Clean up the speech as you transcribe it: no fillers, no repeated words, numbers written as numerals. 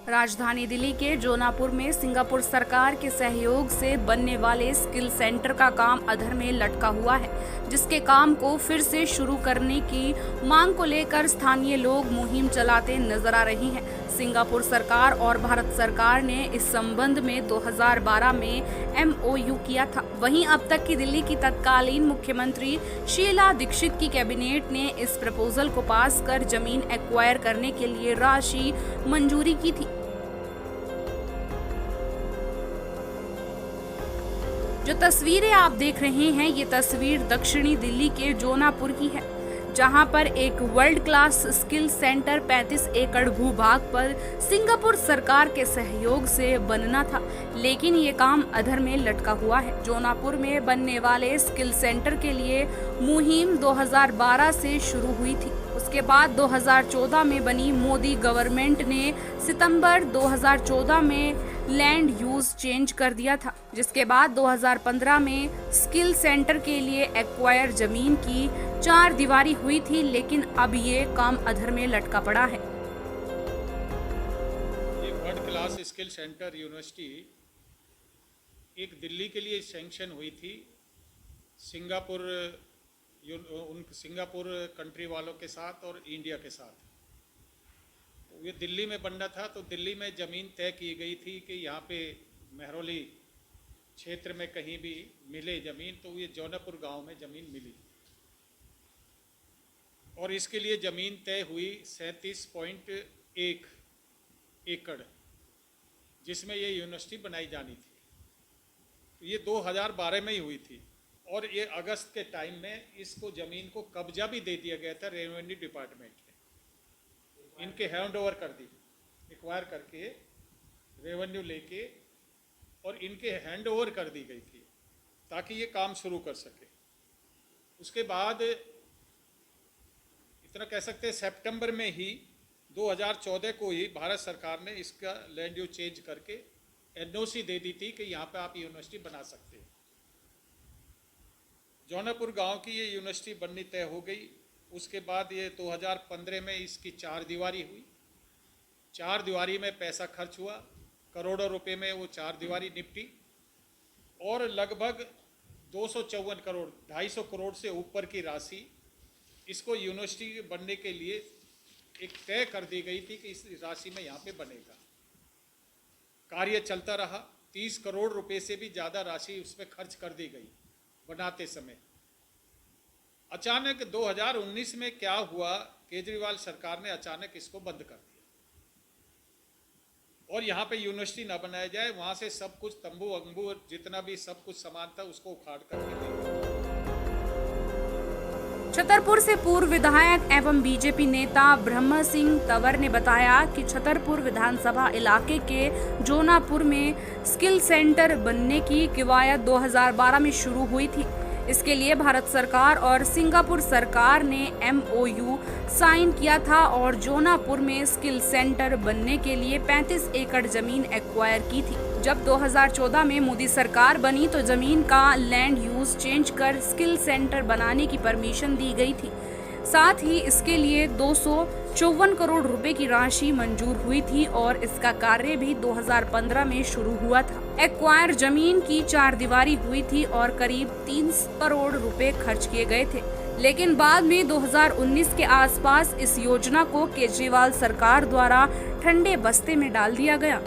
राजधानी दिल्ली के जोनापुर में सिंगापुर सरकार के सहयोग से बनने वाले स्किल सेंटर का काम अधर में लटका हुआ है, जिसके काम को फिर से शुरू करने की मांग को लेकर स्थानीय लोग मुहिम चलाते नजर आ रही हैं। सिंगापुर सरकार और भारत सरकार ने इस संबंध में 2012 में MOU किया था। वहीं अब तक की दिल्ली की तत्कालीन मुख्यमंत्री शीला दीक्षित की कैबिनेट ने इस प्रपोजल को पास कर जमीन एक्वायर करने के लिए राशि मंजूरी की थी। जो तस्वीरें आप देख रहे हैं, ये तस्वीर दक्षिणी दिल्ली के जोनापुर की है, जहां पर एक वर्ल्ड क्लास स्किल सेंटर 35 एकड़ भूभाग पर सिंगापुर सरकार के सहयोग से बनना था, लेकिन ये काम अधर में लटका हुआ है। जोनापुर में बनने वाले स्किल सेंटर के लिए मुहिम 2012 से शुरू हुई थी। उसके बाद 2014 में बनी मोदी गवर्नमेंट ने सितंबर 2014 में लैंड यूज चेंज कर दिया था, जिसके बाद 2015 में स्किल सेंटर के लिए एक्वायर जमीन की 4 दीवारी हुई थी, लेकिन अब ये काम अधर में लटका पड़ा है। ये world class skill centre university एक दिल्ली के लिए सैंक्शन हुई थी सिंगापुर कंट्री वालों के साथ और इंडिया के साथ। ये दिल्ली में बनना था, तो दिल्ली में ज़मीन तय की गई थी कि यहाँ पे मेहरौली क्षेत्र में कहीं भी मिले ज़मीन, तो ये जौनापुर गांव में ज़मीन मिली और इसके लिए ज़मीन तय हुई 37.1 एकड़, जिसमें ये यूनिवर्सिटी बनाई जानी थी। तो ये 2012 में ही हुई थी और ये अगस्त के टाइम में इसको ज़मीन को कब्जा भी दे दिया गया था। रेवेन्यू डिपार्टमेंट ने इनके हैंड ओवर कर दी, एक्वायर करके रेवेन्यू लेके और इनके हैंड ओवर कर दी गई थी ताकि ये काम शुरू कर सके। उसके बाद इतना कह सकते हैं सितंबर में ही 2014 को ही भारत सरकार ने इसका लैंड यूज चेंज करके NOC दे दी थी कि यहाँ पे आप यूनिवर्सिटी बना सकते हैं। जौनापुर गांव की ये यूनिवर्सिटी बननी तय हो गई। उसके बाद ये 2015 में इसकी 4 दीवारी हुई। 4 दीवारी में पैसा खर्च हुआ, करोड़ों रुपए में वो 4 दीवारी निपटी और लगभग 254 करोड़ 250 करोड़ से ऊपर की राशि इसको यूनिवर्सिटी बनने के लिए एक तय कर दी गई थी कि इस राशि में यहाँ पे बनेगा। कार्य चलता रहा। 30 करोड़ रुपए से भी ज़्यादा राशि उसमें खर्च कर दी गई बनाते समय। अचानक 2019 में क्या हुआ, केजरीवाल सरकार ने अचानक इसको बंद कर दिया और यहाँ पे यूनिवर्सिटी ना बनाया जाए, वहाँ से सब कुछ तंबू अंबू जितना भी सब कुछ सामान था उसको उखाड़ करके दे दिया। छतरपुर से पूर्व विधायक एवं बीजेपी नेता ब्रह्म सिंह तंवर ने बताया कि छतरपुर विधानसभा इलाके के जोनापुर में स्किल सेंटर बनने की कवायद 2012 में शुरू हुई थी। इसके लिए भारत सरकार और सिंगापुर सरकार ने MOU साइन किया था और जोनापुर में स्किल सेंटर बनने के लिए 35 एकड़ जमीन एक्वायर की थी। जब 2014 में मोदी सरकार बनी तो जमीन का लैंड यूज चेंज कर स्किल सेंटर बनाने की परमिशन दी गई थी। साथ ही इसके लिए 254 करोड़ रुपए की राशि मंजूर हुई थी और इसका कार्य भी 2015 में शुरू हुआ था। एक्वायर जमीन की 4 दीवारी हुई थी और करीब 3 करोड़ रुपए खर्च किए गए थे, लेकिन बाद में 2019 के आसपास इस योजना को केजरीवाल सरकार द्वारा ठंडे बस्ते में डाल दिया गया।